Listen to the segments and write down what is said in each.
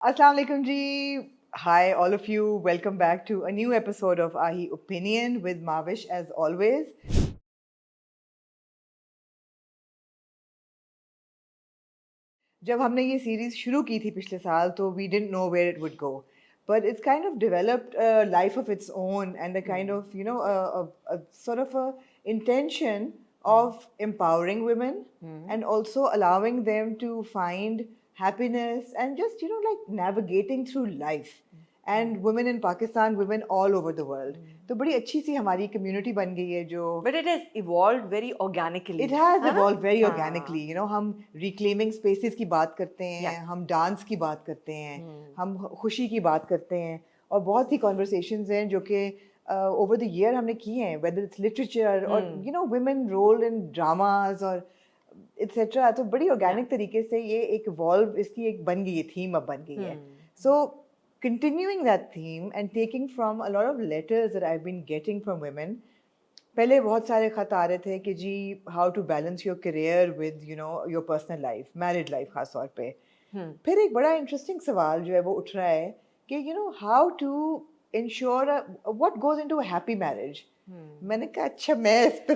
Assalamu alaikum ji. Hi, all of you. Welcome back to a new episode of Ahi Opinion with Mavish, as always. जब हमने ये series शुरू की थी पिछले साल तो we didn't know where it would go, but it's kind of developed a life of its own and a kind of a sort of a intention of empowering women and also allowing them to find happiness and just like navigating through life and women in Pakistan, women all over the world. तो बड़ी अच्छी सी हमारी community बन गई है जो But it has evolved very organically. It has हाँ? evolved very हाँ. organically. हम reclaiming spaces की बात करते हैं, Yeah. हम डांस की बात करते हैं, हम खुशी की बात करते हैं और बहुत सी conversations हैं जो कि over the year हमने की हैं, whether it's literature or women role in dramas or etc. तो बड़ी organic तरीके से ये एक evolve इसकी एक बन गई है, theme अब बन गई है. So continuing that theme and taking from a lot of letters that I've been getting from women, पहले बहुत सारे खत आ रहे थे कि जी how to balance your career with your personal life, married life खास तौर पे. फिर एक बड़ा interesting सवाल जो है वो उठ रहा है कि how to ensure what goes into a happy marriage. मैंने कहा अच्छा मैं इस पे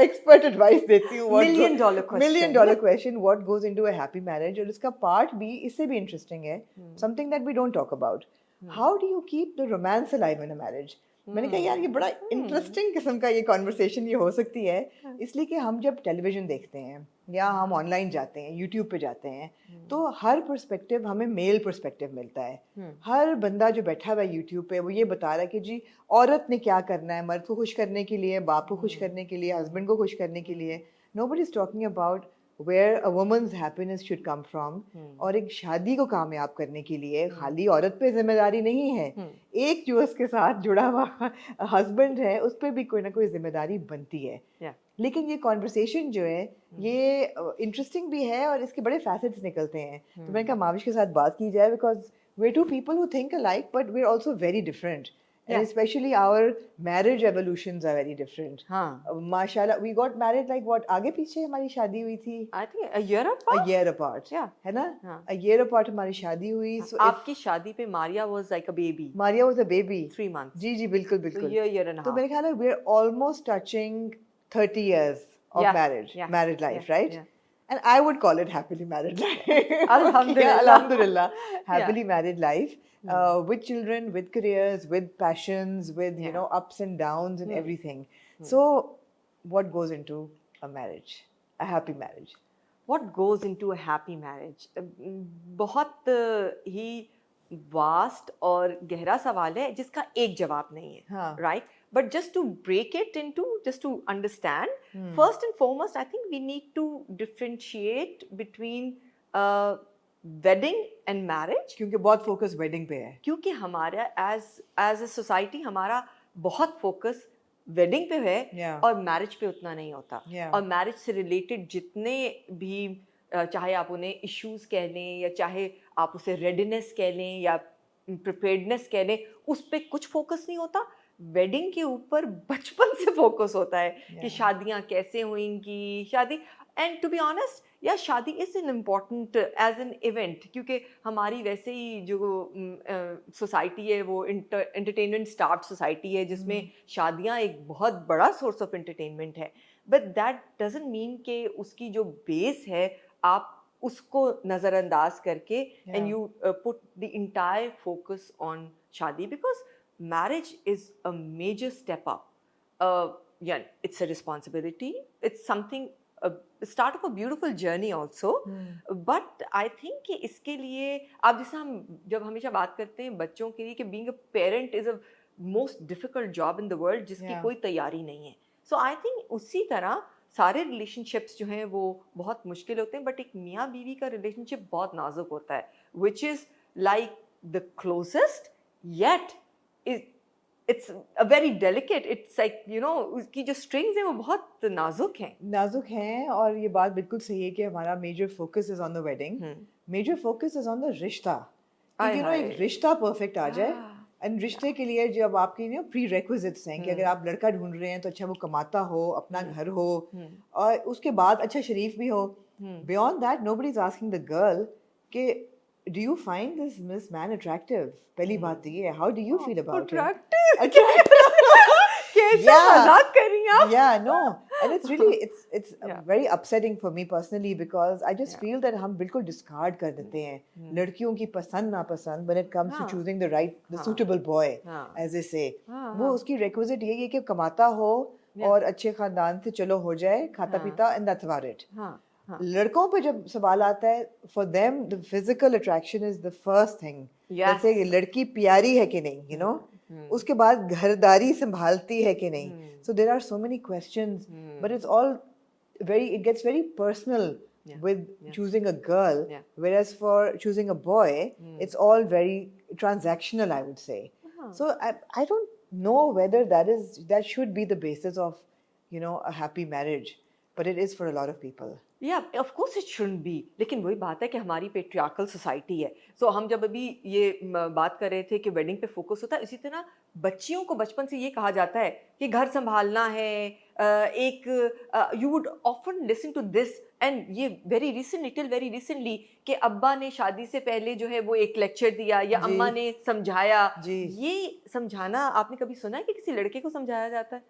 एक्सपर्ट एडवाइस देती हूँ. $1 million question, what goes into a happy marriage, और इसका पार्ट भी इससे भी इंटरेस्टिंग है, something that we don't talk about. How do you keep the romance alive in a marriage? मैंने कहा यार ये बड़ा इंटरेस्टिंग किस्म का ये कॉन्वर्सेशन ये हो सकती है, इसलिए कि हम जब टेलीविजन देखते हैं या हम ऑनलाइन जाते हैं, यूट्यूब पे जाते हैं, तो हर पर्सपेक्टिव हमें मेल पर्सपेक्टिव मिलता है. हर बंदा जो बैठा हुआ है यूट्यूब पे वो ये बता रहा है कि जी औरत ने क्या करना है, मर्द को खुश करने के लिए, बाप को खुश करने के लिए, हस्बैंड को खुश करने के लिए. Nobody is talking about where a woman's happiness should come from. और एक शादी को कामयाब करने के लिए खाली औरत पे जिम्मेदारी नहीं है, एक जो उसके साथ जुड़ा हुआ हस्बैंड है उस पर भी कोई ना कोई जिम्मेदारी बनती है. लेकिन ये कॉन्वर्सेशन जो है ये इंटरेस्टिंग भी है और इसके बड़े फैसेट्स निकलते हैं. तो मैंने कहा माविश के साथ बात की जाए because we're two people who think alike but we're also very different. And especially our marriage evolutions are very different. Mashallah, we got married like what? आगे पीछे हमारी शादी हुई थी. I think a year apart. A year apart. Yeah. है ना? A year apart हमारी शादी हुई. So आपकी शादी पे Maria was like a baby. Maria was a baby. 3 months. जी जी बिल्कुल बिल्कुल. So year and a half. तो मेरे ख्याल है we're almost touching 30 years of marriage, married life, right? And I would call it happily married life. Alhamdulillah. Alhamdulillah. Happily married life. With children, with careers, with passions, with ups and downs and everything. So, what goes into a marriage, a happy marriage? What goes into a happy marriage? बहुत ही vast और गहरा सवाल है जिसका एक जवाब नहीं है, right? But just to break it into, just to understand, first and foremost, I think we need to differentiate between wedding and marriage. क्योंकि बहुत फोकस वेडिंग पे है, क्योंकि हमारा एज अ सोसाइटी हमारा बहुत फोकस वेडिंग पे है और मैरिज पे उतना नहीं होता. और मैरिज से रिलेटेड जितने भी चाहे आप उन्हें इश्यूज कह लें या चाहे आप उसे रेडीनेस कह लें या प्रिपेयर्डनेस कह लें, उस पर कुछ फोकस नहीं होता. वेडिंग के ऊपर बचपन से फोकस होता है कि शादियां कैसे होंगी, शादी. एंड टू बी ऑनेस्ट या शादी is an important as an event, क्योंकि हमारी वैसे ही जो सोसाइटी है वो एंटरटेनमेंट स्टार्ट सोसाइटी है जिसमें शादियां एक बहुत बड़ा सोर्स ऑफ एंटरटेनमेंट है. बट दैट डजंट मीन कि उसकी जो बेस है आप उसको नज़रअंदाज करके and you put the entire focus on शादी, because marriage is a major step up. It's a responsibility. It's something, start of a beautiful journey also. But I think कि इसके लिए आप जैसे हम जब हमेशा बात करते हैं बच्चों के लिए कि being a parent is a most difficult job in the world जिसकी कोई तैयारी नहीं है. So I think उसी तरह सारे relationships जो हैं वो बहुत मुश्किल होते हैं, but एक मियाँ बीवी का relationship बहुत नाजुक होता है, which is like the closest yet it's a very delicate, it's like उसकी जो strings हैं वो बहुत नाजुक हैं. और ये बात बिल्कुल सही है कि हमारा major focus is on the wedding, major focus is on the रिश्ता. एक रिश्ता perfect आ जाए. एंड रिश्ते के लिए जब आपके प्री-रेक्विजिट्स हैं कि अगर आप लड़का ढूंढ रहे हैं तो अच्छा वो कमाता हो, अपना घर हो और उसके बाद अच्छा शरीफ भी हो. Beyond that nobody is asking the girl कि do you find this man attractive? पहली बात तो ये है. How do you feel about him? Attractive. कैसा मजाक कर रही हैं आप? Yeah, no, and it's really it's Yeah. very upsetting for me personally because I just feel that हम बिल्कुल discard कर देते हैं लड़कियों की पसंद नापसंद when it comes to choosing the suitable boy, as they say. वो उसकी requisite यही है कि कमाता हो और अच्छे खानदान से चलो हो जाए, खाता पीता, and that's about it. लड़कों पे जब सवाल आता है, for them the physical attraction is the first thing. जैसे लड़की प्यारी है कि नहीं, you know, उसके बाद घरदारी संभालती है कि नहीं. So there are so many questions, but it's all it gets very personal with choosing a girl, whereas for choosing a boy, it's all very transactional, I would say. So I don't know whether that should be the basis of, you know, a happy marriage, but it is for a lot of people. Yeah, of course it shouldn't be. लेकिन वही बात है कि हमारी patriarchal society है. So हम जब अभी ये बात कर रहे थे कि वेडिंग पे फोकस होता है, इसी तरह बच्चियों को बचपन से ये कहा जाता है कि घर संभालना है. You would often listen to this and ये very recently कि अब्बा ने शादी से पहले जो है वो एक लेक्चर दिया या अम्मा ने समझाया. ये समझाना आपने कभी सुना है कि किसी लड़के को समझाया जाता है?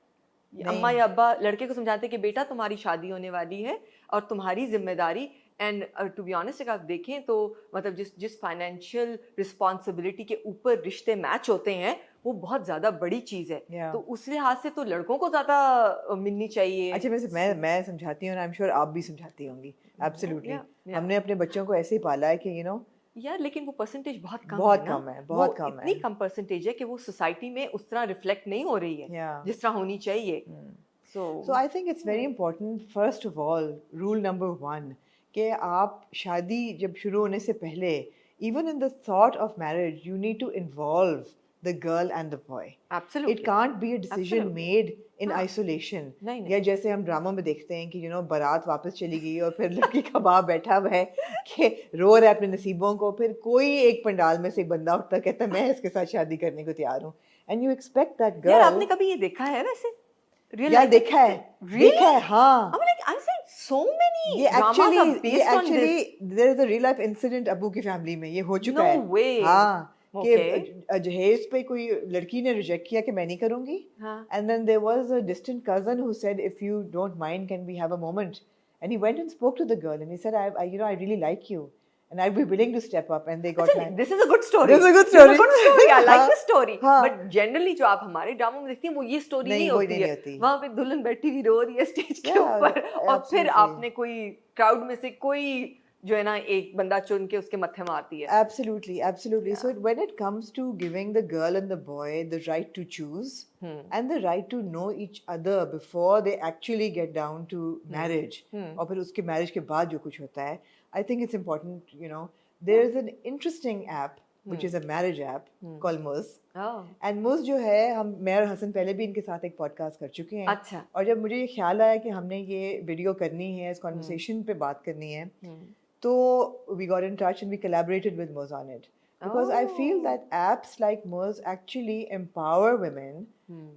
अम्मा या अब्बा लड़के को समझाते हैं कि बेटा तुम्हारी शादी होने वाली है और तुम्हारी जिम्मेदारी. एंड टू बी ऑनेस्ट अगर आप देखें तो मतलब जिस फाइनेंशियल रिस्पॉन्सिबिलिटी के ऊपर रिश्ते मैच होते हैं वो बहुत ज़्यादा बड़ी चीज़ है. तो उस लिहाज से तो लड़कों को ज़्यादा मिलनी चाहिए. अच्छा, वैसे मैं समझाती हूँ, आई एम श्योर आप भी समझाती होंगी. एब्सोल्युटली. हमने अपने बच्चों को ऐसे ही पाला है कि, यू नो, यार लेकिन वो परसेंटेज बहुत कम है. बहुत कम है. इतनी कम परसेंटेज है कि वो सोसाइटी में उस तरह रिफ्लेक्ट नहीं हो रही है जिस तरह होनी चाहिए. So I think it's very important, first of all, rule number 1, कि आप शादी जब शुरू होने से पहले, even in the thought of marriage, you need to involve the girl and the boy. Absolutely. It can't be a decision made in isolation. या जैसे हम ड्रामा में देखते हैं कि, you know, बारात वापस चली गई और फिर लड़की का बाप बैठा हुआ है कि रो रहा है अपने नसीबों को, फिर कोई एक पंडाल में से एक बंदा उठता कहता है मैं इसके साथ शादी करने को तैयार हूँ. And you expect that girl. यार आपने कभी ये देखा है वैसे? यार देखा है, हाँ. I'm like, I said so many dramas are based on this. there is a real life incident Abu की फैमिली में ये हो चुका है. No way. हाँ. कि जहेज पे कोई लड़की ने रिजेक्ट किया कि मैं नहीं करूँगी. And then there was a distant cousin who said, if you don't mind, can we have a moment? And he went and spoke to the girl and he said, I really like you. And I'd be willing to step up, and they got married. This is a good story. This is a good story. I like this story. But generally जो आप हमारे drama में देखती हैं वो ये story नहीं होती है. वहाँ पे दुल्हन बैठी हुई रो रही है स्टेज के ऊपर और फिर आपने कोई क्राउड में से कोई जो है ना एक बंदा चुन के उसके मत्थे मारती है. Absolutely. So when it comes to giving the girl and the boy the right to choose and the right to know each other before they actually get down to marriage, और फिर उसके marriage के बाद जो कुछ होता है, I think it's important, you know, there is an interesting app which is a marriage app called Muz. And Muz जो है, मैं और हसन पहले भी इनके साथ एक पॉडकास्ट कर चुके हैं. अच्छा. और जब मुझे ये ख्याल आया कि हमने ये वीडियो करनी है, इस कॉन्वर्सेशन पे बात करनी है, तो we got in touch and we collaborated with Muz on it. Because I feel that apps like Muz actually empower women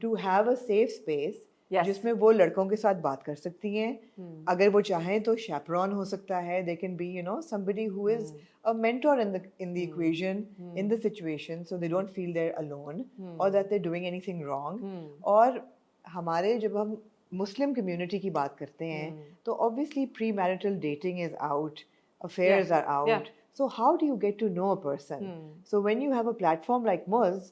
to have a safe space जिसमें वो लड़कों के साथ बात कर सकती हैं. अगर वो चाहें तो chaperone हो सकता है. They can be, you know, somebody who is a mentor in the equation, in the situation, so they don't feel they're alone or that they're doing anything wrong. और हमारे जब हम मुस्लिम कम्युनिटी की बात करते हैं तो obviously premarital dating is out, affairs are out. So how do you get to know a person? So when you have a platform like Muz,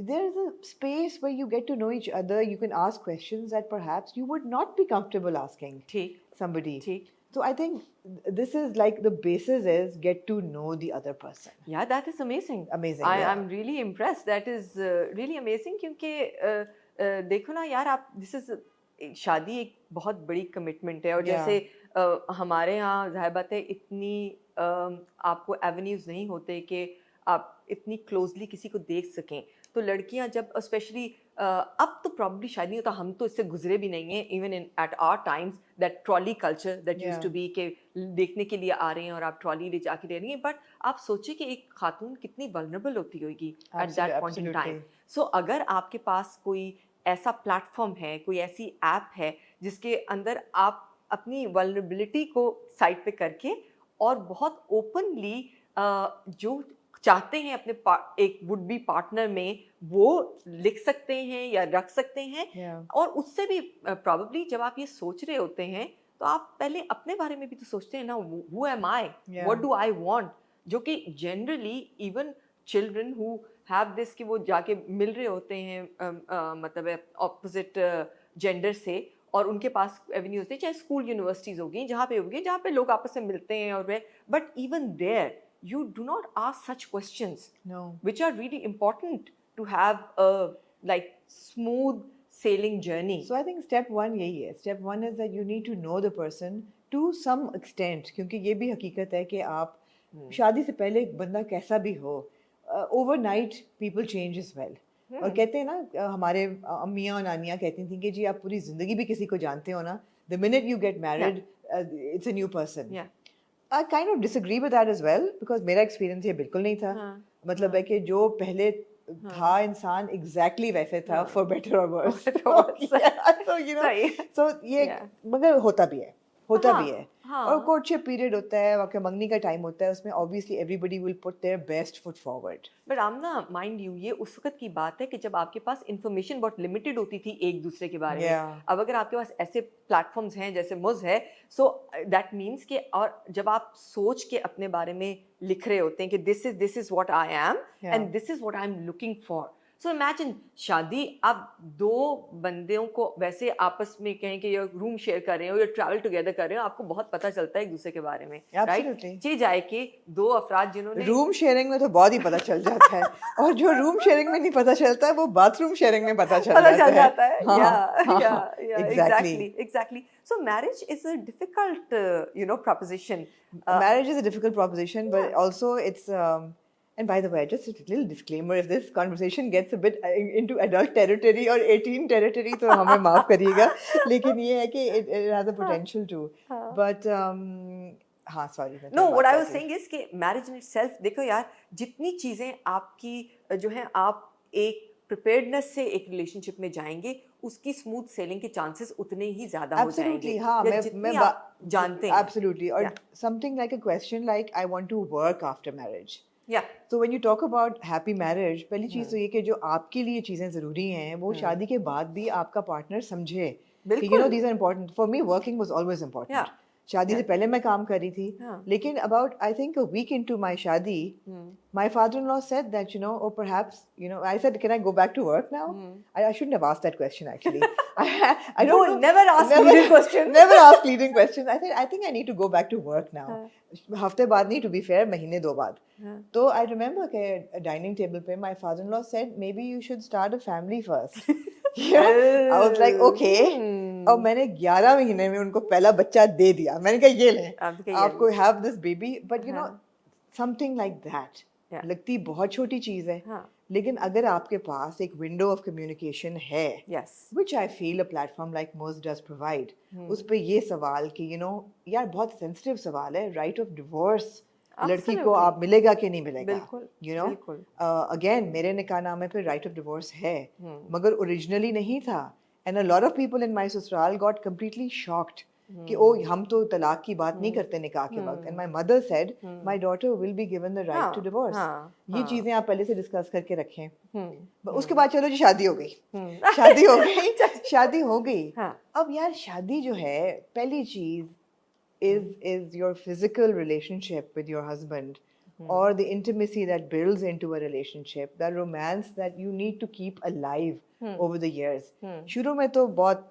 there is a space where you get to know each other. You can ask questions that perhaps you would not be comfortable asking somebody. So I think this is like the basis is get to know the other person. Yeah, that is amazing. I'm really impressed. That is really amazing क्योंकि देखो ना यार आप this is शादी एक बहुत बड़ी commitment है और जैसे हमारे यहाँ ज़ाहिर बात है इतनी आपको एवेन्यूज़ नहीं होते कि आप इतनी क्लोजली किसी को देख सकें. तो लड़कियाँ जब स्पेशली अब तो प्रॉब्ली शायद नहीं होता, हम तो इससे गुजरे भी नहीं हैं. Even in at our times that trolley culture that used to be के देखने के लिए आ रहे हैं और आप ट्रॉली ले जाके दे रही हैं. बट आप सोचिए कि एक खातून कितनी वल्नरेबल होती होगी at that point in time. So अगर आपके पास कोई ऐसा प्लेटफॉर्म है, कोई ऐसी ऐप है जिसके अंदर आप अपनी वल्नरेबिलिटी को साइड पे करके और बहुत ओपनली जो चाहते हैं अपने एक वुड बी पार्टनर में वो लिख सकते हैं या रख सकते हैं और उससे भी प्रॉब्ली जब आप ये सोच रहे होते हैं तो आप पहले अपने बारे में भी तो सोचते हैं ना, who am I, what do I want, जो कि generally even children who have this कि वो जाके मिल रहे होते हैं मतलब ऑपोजिट जेंडर से और उनके पास एवेन्यूज होते हैं, चाहे स्कूल यूनिवर्सिटीज होगी जहाँ पे लोग आपस में मिलते हैं और वे, but even there you do not ask such questions, no, which are really important to have a like smooth sailing journey. So I think step one यही है. Step one is that you need to know the person to some extent, क्योंकि ये भी हकीकत है कि आप शादी से पहले एक बंदा कैसा भी हो, overnight people change as well. और कहते हैं ना, हमारे अम्मियाँ और नानियाँ कहती थी कि जी आप पूरी जिंदगी भी किसी को जानते हो ना, the minute you get married, it's a new person. I kind of disagree with that as well, because मेरा experience ये बिल्कुल नहीं था. मतलब है कि जो पहले था इंसान exactly वैसे था, for better or worse. So you know, so ये मगर होता भी है. और courtship period होता है, आपके मंगनी का टाइम होता है, उसमें obviously everybody will put their best foot forward. But Amna, mind you, ये उस वक्त की बात है कि जब आपके पास information बहुत limited होती थी एक दूसरे के बारे में. अब अगर आपके पास ऐसे platforms हैं जैसे मुझ है, so that means कि और जब आप सोच के अपने बारे में लिख रहे होते हैं कि this is what I am and this is what I'm looking for. So imagine शादी, आप दो बंदों को वैसे आपस में कहें कि ये रूम शेयर कर रहे हो या ट्रैवल टुगेदर कर रहे हो, आपको बहुत पता चलता है एक दूसरे के बारे में, राइट? जी जाए कि दो अफराद जिन्होंने रूम शेयरिंग में तो बहुत ही पता चल जाता है और जो रूम शेयरिंग में नहीं पता चलता है वो बाथरूम शेयरिंग में पता चल जाता है. Exactly. So marriage is a difficult proposition. Marriage is a difficult proposition, but also it's and by the way, just a little disclaimer, if this conversation gets a bit into adult territory or 18 territory, तो हमें माफ करिएगा, लेकिन ये है कि it has a potential to. But हाँ, sorry. No, what I was saying is कि marriage in itself, देखो यार, जितनी चीजें आपकी जो है आप एक preparedness से एक relationship में जाएंगे, उसकी smooth sailing के chances उतने ही ज़्यादा हो जाएंगे. हाँ, मैं जानते हैं. Absolutely. और something like a question like I want to work after marriage. Yeah. So when you talk about happy marriage, पहली चीज़ तो ये कि जो आपके लिए चीज़ें ज़रूरी हैं, वो शादी के बाद भी आपका पार्टनर समझे कि you know these are important. For me, working was always important. शादी से पहले मैं काम कर रही थी, लेकिन about I think a week into my शादी, my father-in-law said that or perhaps I said, can I go back to work now? I shouldn't have asked that question actually. I don't know. Never ask leading questions. Never ask leading questions. I said I think I need to go back to work now. हफ्ते बाद नहीं, to be fair, महीने 2 बाद. तो I remember कि dining table पे my father-in-law said maybe you should start a family first. I was like okay. और मैंने 11 महीने में उनको पहला बच्चा दे दिया. मैंने कहा ये लें, आपको have this baby, but something like that. लगती बहुत छोटी चीज़ है, लेकिन अगर आपके पास एक window of communication है, which I feel a platform like Moz does provide, उस पे ये सवाल कि यार बहुत sensitive सवाल है, right of divorce. लड़की को आप मिलेगा कि नहीं मिलेगा, again मेरे निकाहनामे पे right of divorce है, मगर originally नहीं था, and a lot of people in my ससुराल got completely shocked कि हम तो तलाक की बात नहीं करते निकाह के वक्त, and my mother said my daughter will be given the right to divorce. ये चीजें आप पहले से डिस्कस करके रखें. उसके बाद चलो जी शादी हो गई, शादी हो गई. अब यार शादी जो है, पहली चीज is your physical relationship with your husband, or the intimacy that builds into a relationship, that romance that you need to keep alive over the years. शुरू में तो बहुत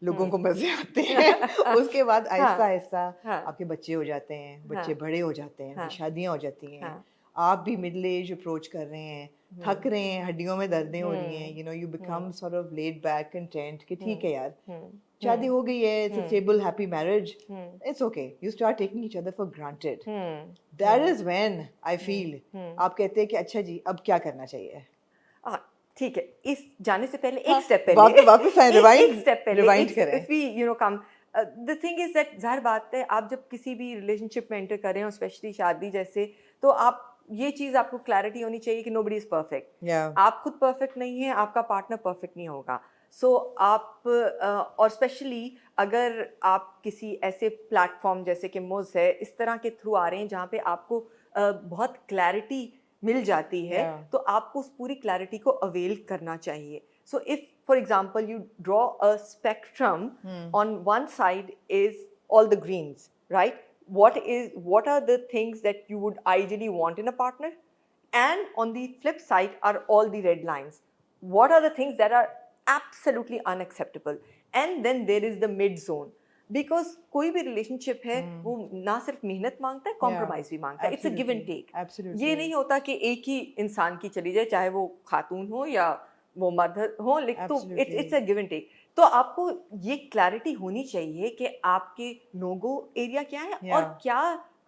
लोगों को मजे आते हैं, उसके बाद आहिस्ता आहिस्ता आपके बच्चे हो जाते हैं, बच्चे बड़े हो जाते हैं, शादियां हो जाती हैं, आप भी मिडिल एज अप्रोच कर रहे हैं, थक रहे हैं, हड्डियों में दर्दें हो रही हैं, you become sort of laid back, content कि ठीक है यार, शादी हो गई है, it's a stable happy marriage, it's okay, you start taking each other for granted. That is when I feel आप कहते हैं कि अच्छा जी अब क्या करना चाहिए. ठीक है, इस जाने से पहले एक स्टेप पहले वापस आए, रिवाइंड करें. If we come, the thing is that जाहिर बात है, आप जब किसी भी रिलेशनशिप में एंटर कर रहे हो, स्पेशली शादी जैसे, तो आप ये चीज़ आपको क्लैरिटी होनी चाहिए कि nobody is perfect. Yeah. आप खुद परफेक्ट नहीं है, आपका पार्टनर परफेक्ट नहीं होगा. सो आप और स्पेशली अगर आप किसी ऐसे प्लेटफॉर्म जैसे कि मुझ है इस तरह के थ्रू आ रहे हैं जहाँ पे आपको बहुत क्लैरिटी मिल जाती है, तो आपको उस पूरी क्लैरिटी को अवेल करना चाहिए. So if for example you draw a spectrum, on one side is all the greens, right? What are the things that you would ideally want in a partner? And on the flip side are all the red lines. What are the things that are absolutely unacceptable? And then there is the mid zone. Because कोई भी relationship है वो ना सिर्फ मेहनत मांगता है, compromise भी मांगता है. It's a give and take. ये नहीं होता कि एक ही इंसान की चली जाए, चाहे वो खातून हो या वो मर्द हो, लेकिन तो it's a give and take. तो आपको ये क्लैरिटी होनी चाहिए कि आपके नो गो एरिया क्या है और क्या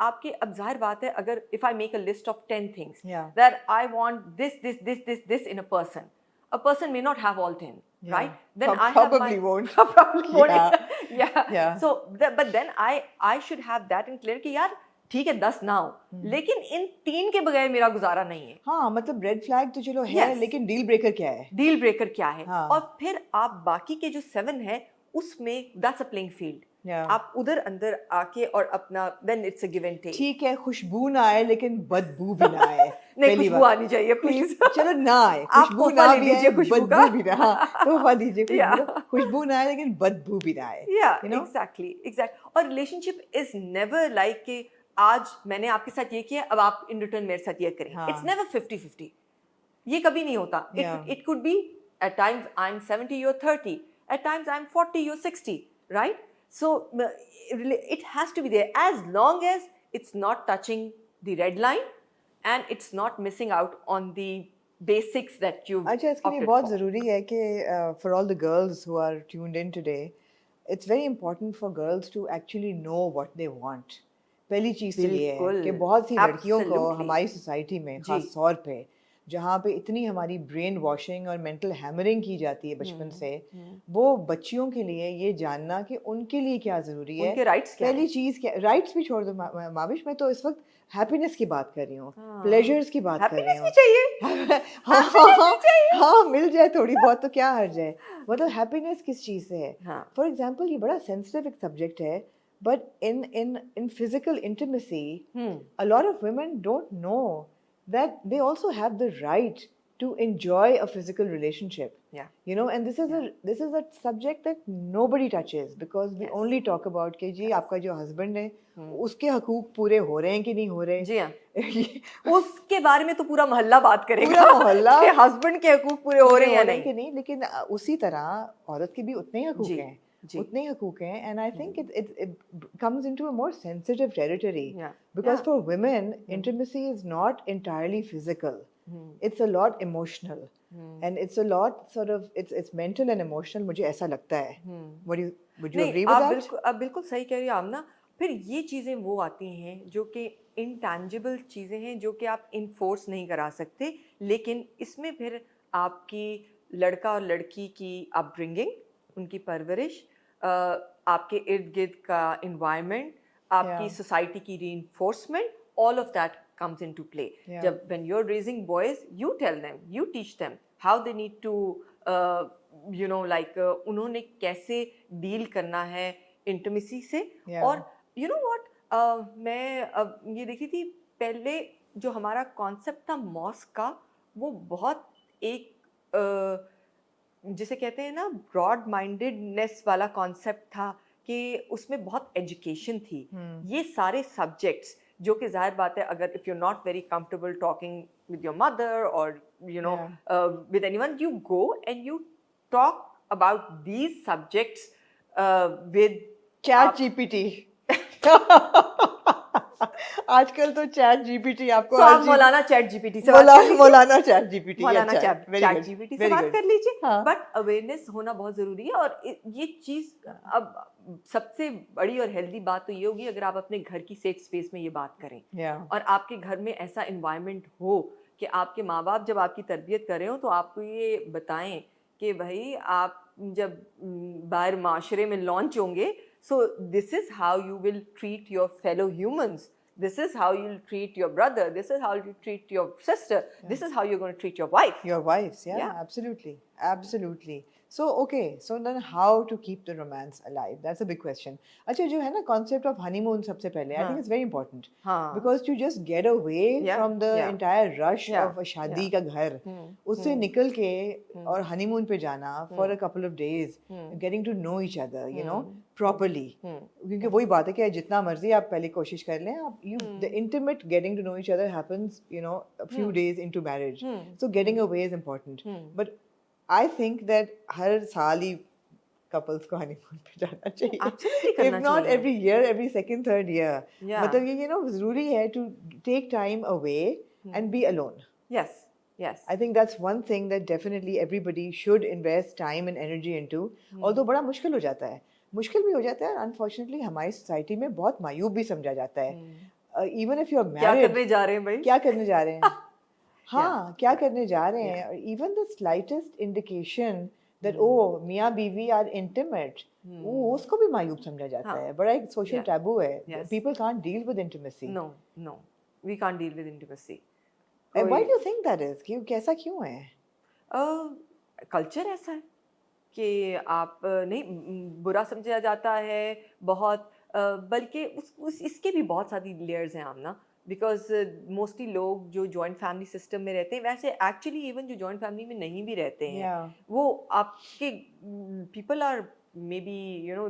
आपके, अब जाहिर बात है अगर if I make a list of 10 things that I want this in a person may not have all 10, right? Then I probably won't. Probably won't. Yeah. So but then I should have that in clear कि यार ठीक है 10 ना हो, लेकिन इन 3 के बगैर मेरा गुजारा नहीं है. हाँ, मतलब रेड फ्लैग तो चलो है, लेकिन डील ब्रेकर क्या है? डील ब्रेकर क्या है? और फिर आप बाकी के जो 7 है उसमें दैट्स अ प्लेइंग फील्ड. आप उधर अंदर आके और अपना then it's a give and take. ठीक है, खुशबू ना आए लेकिन बदबू भी ना आए. नहीं, खुशबू आनी चाहिए प्लीज. चलो ना आए, खुशबू ना भी आए, बदबू भी ना. हाँ, तोहफा दीजिए, खुशबू ना आए लेकिन बदबू भी ना आए. एग्जैक्टली. और रिलेशनशिप इज नेवर लाइक कि आज मैंने आपके साथ ये किया, अब आप इन रिटर्न मेरे साथ ये करें. It's never 50-50. ये कभी नहीं होता. It could be at times I am 70, you're 30, at times I'm 40, you're 60, right? So it has to be there as long as it's not touching the red line and it's not missing out on the basics that you've अच्छा, इसके लिए बहुत ज़रूरी है कि for all the girls who are tuned in today, it's very important for girls to actually know what they want. पहली चीज़ तो ये है कि बहुत सी लड़कियों को हमारी सोसाइटी में खास तौर पे जहाँ पे इतनी हमारी ब्रेन वॉशिंग और मेंटल हैमरिंग की जाती है बचपन से, वो बच्चियों के लिए ये जानना कि उनके लिए क्या ज़रूरी है, उनके राइट्स क्या, पहली चीज़ क्या. राइट्स भी छोड़ दो माविश, मैं तो इस वक्त हैप्पीनेस की बात कर रही हूँ, प्लेजर्स की बात कर रही हूँ. हाँ, मिल जाए थोड़ी बहुत तो क्या हर्ज है. मतलब हैप्पीनेस किस चीज़ से है? फॉर एग्जाम्पल ये बड़ा सेंसिटिव एक सब्जेक्ट है, but in physical intimacy, a lot of women don't know that they also have the right to enjoy a physical relationship. You know, and this is a subject that nobody touches because we only talk about कि जी आपका जो husband है उसके हकूक पूरे हो रहे हैं कि नहीं हो रहे. जी हाँ. उसके बारे में तो पूरा मोहल्ला बात करेगा, पूरा मोहल्ला कि husband के हकूक पूरे हो रहे हैं या नहीं कि नहीं. लेकिन उसी तरह औरत के भी उतने हकूक हैं, उतने हकूक हैं. And I think it comes into a more sensitive territory because for women intimacy is not entirely physical. It's a lot emotional and it's a lot sort of it's mental and emotional. मुझे ऐसा लगता है. Would you agree with that? आप बिल्कुल सही कह रही हैं आमना. फिर ये चीज़ें वो आती हैं जो कि इंटैंजिबल चीज़ें हैं जो कि आप इन्फोर्स नहीं करा सकते, लेकिन इसमें फिर आपकी लड़का और लड़की की अपब्रिंगिंग, उनकी परवरिश, आपके इर्द गिर्द का इन्वायरमेंट, आपकी सोसाइटी की reinforcement, all of that comes into play. जब when you're raising boys, you tell them, you teach them how they need to you know like उन्होंने कैसे डील करना है इंटिमेसी से. और you know what, मैं ये देखी थी पहले जो हमारा कॉन्सेप्ट था मॉस्क का, वो बहुत एक जिसे कहते हैं ना ब्रॉड माइंडेडनेस वाला कॉन्सेप्ट था कि उसमें बहुत एजुकेशन थी. ये सारे सब्जेक्ट्स जो कि जाहिर बात है अगर if you not very comfortable talking with your mother और you know with anyone, you go and you talk about these subjects with ChatGPT. आजकल तो चैट जीपीटी आपको आप मौलाना चैट जीपीटी से मौलाना चैट जीपीटी चैट जीपीटी से बात कर लीजिए. बट अवेयरनेस होना बहुत ज़रूरी है. और ये चीज़ अब सबसे बड़ी और हेल्दी बात तो ये होगी अगर आप अपने घर की सेफ स्पेस में ये बात करें और आपके घर में ऐसा इन्वायरमेंट हो कि आपके माँ बाप जब आपकी तरबियत कर रहे हो तो आपको ये बताएं कि भाई आप जब बाहर माशरे में लॉन्च होंगे, so this is how you will treat your fellow humans, this is how you'll treat your brother, this is how you treat your sister, this is how you're going to treat your wife. Your wives, absolutely, Absolutely. So, okay, so then how to keep the romance alive? That's a big question. अच्छा जो है ना concept of honeymoon सबसे पहले, I think it's very important. हाँ. Because to just get away from the entire rush of a शादी का घर, उससे निकल के और honeymoon पे जाना for a couple of days, getting to know each other, you know, properly. क्योंकि वही बात है कि जितना मर्जी आप पहले कोशिश कर लें, आप the intimate getting to know each other happens, you know, a few days into marriage. So getting away is important. But I think that हर साल ही couples को honeymoon पे जाना चाहिए. Absolutely करना If not चाहिए. every year, every second, third year. Yeah. मतलब ये you know ज़रूरी है to take time away and be alone. Yes. Yes. I think that's one thing that definitely everybody should invest time and energy into. Although बड़ा मुश्किल हो जाता है. मुश्किल भी हो जाता है. Unfortunately हमारी society में बहुत मायूब भी समझा जाता है. Even if you're married. क्या करने जा रहे हैं भाई? क्या करने जा रहे हैं? हाँ क्या करने जा रहे हैं even the slightest indication that oh मियाँ बीवी are intimate वो उसको भी मायूब समझा जाता है बड़ा एक social taboo है people can't deal with intimacy no we can't deal with intimacy and why do you think that is क्यों कैसा क्यों है culture ऐसा है कि आप नहीं बुरा समझा जाता है बहुत बल्कि इसके भी बहुत सारी layers हैं आमना बिकॉज मोस्टली लोग जो जॉइंट फैमिली सिस्टम में रहते हैं वैसे एक्चुअली इवन जो जॉइंट फैमिली में नहीं भी रहते हैं वो आपके people are may be you know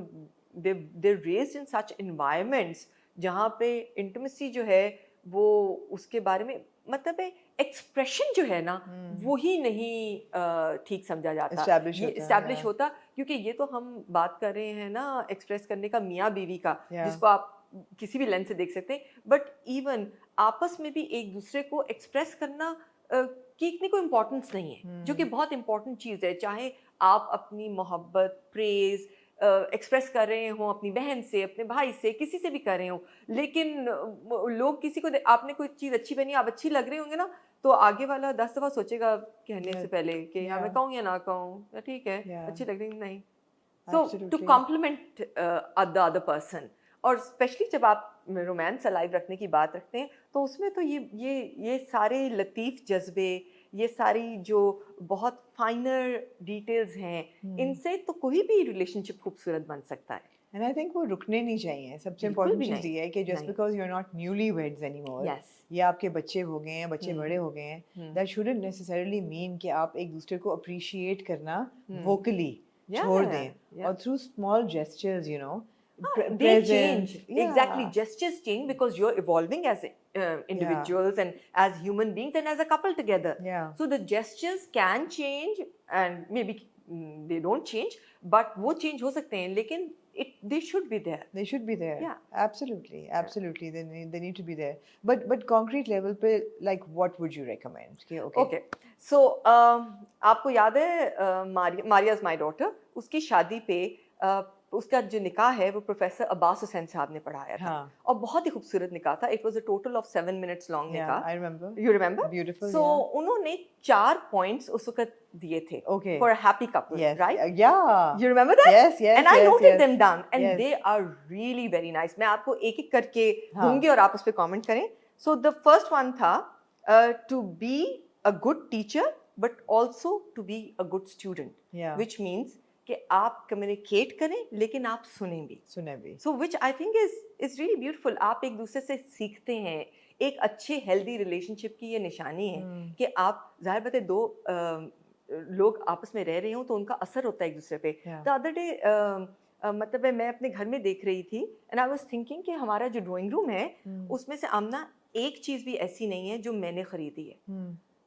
they raised in such environments जहाँ पे इंटिमेसी जो है वो उसके बारे में मतलब एक्सप्रेशन जो है ना वो ही नहीं ठीक समझा जाता इस्टेब्लिश होता क्योंकि ये तो हम बात कर रहे हैं ना एक्सप्रेस करने का मियाँ बीवी का जिसको आप किसी भी लेंस से देख सकते हैं बट इवन आपस में भी एक दूसरे को एक्सप्रेस करना की इतनी कोई इम्पोर्टेंस नहीं है जो कि बहुत इम्पोर्टेंट चीज़ है चाहे आप अपनी मोहब्बत प्रेज एक्सप्रेस कर रहे हो अपनी बहन से अपने भाई से किसी से भी कर रहे हो लेकिन लोग किसी को आपने कोई चीज़ अच्छी बनी आप अच्छी लग रहे होंगे ना तो आगे वाला 10 दफ़ा सोचेगा कहने से पहले कि हाँ मैं कहूँ या ना कहूँ ठीक है अच्छी लग रही नहीं so to compliment the other person और स्पेशली जब आप रोमांस अलाइव रखने की बात रखते हैं तो उसमें तो ये सारे लतीफ़ जज्बे ये सारी जो बहुत फाइनर डिटेल्स हैं इनसे तो कोई भी रिलेशनशिप खूबसूरत बन सकता है And I think वो रुकने नहीं चाहिए सबसे इम्पोर्टेंट चीज़ ये है कि just because you're not newlyweds anymore या आपके बच्चे हो गए हैं बच्चे बड़े हो गए हैं that shouldn't necessarily mean कि आप एक दूसरे को appreciate करना vocally छोड़ दें और through small gestures you know they change exactly gestures change because you're evolving as individuals and as human beings and as a couple together so the gestures can change and maybe they don't change but वो change हो सकते हैं लेकिन they should be there absolutely they need to be there but concrete level पे like what would you recommend okay so आपको याद है Maria's my daughter उसकी शादी पे उसका जो निकाह है वो प्रोफेसर अब्बास हुसैन साहब ने पढ़ाया था और बहुत ही खूबसूरत निकाह था it was a total of 7 minutes long निकाह यू रिमेंबर ब्यूटीफुल सो उन्होंने 4 पॉइंट्स उस वक्त दिए थे for a happy couple right you remember that yes and I noted them down and they are really very nice मैं आपको एक एक करके दूंगी और आप उस पे कमेंट करें सो द फर्स्ट वन था to be a good teacher but also to be a good student which means कि आप कम्युनिकेट करें लेकिन आप सुने भी so which I think is really beautiful आप एक दूसरे से सीखते हैं एक अच्छे हेल्दी रिलेशनशिप की ये निशानी है कि आप जाहिर बात है दो लोग आपस में रह रहे हो तो उनका असर होता है एक दूसरे पे द अदर डे मतलब मैं अपने घर में देख रही थी एंड आई वाज थिंकिंग कि हमारा जो ड्राइंग रूम है उसमें से आमना एक चीज़ भी ऐसी नहीं है जो मैंने खरीदी है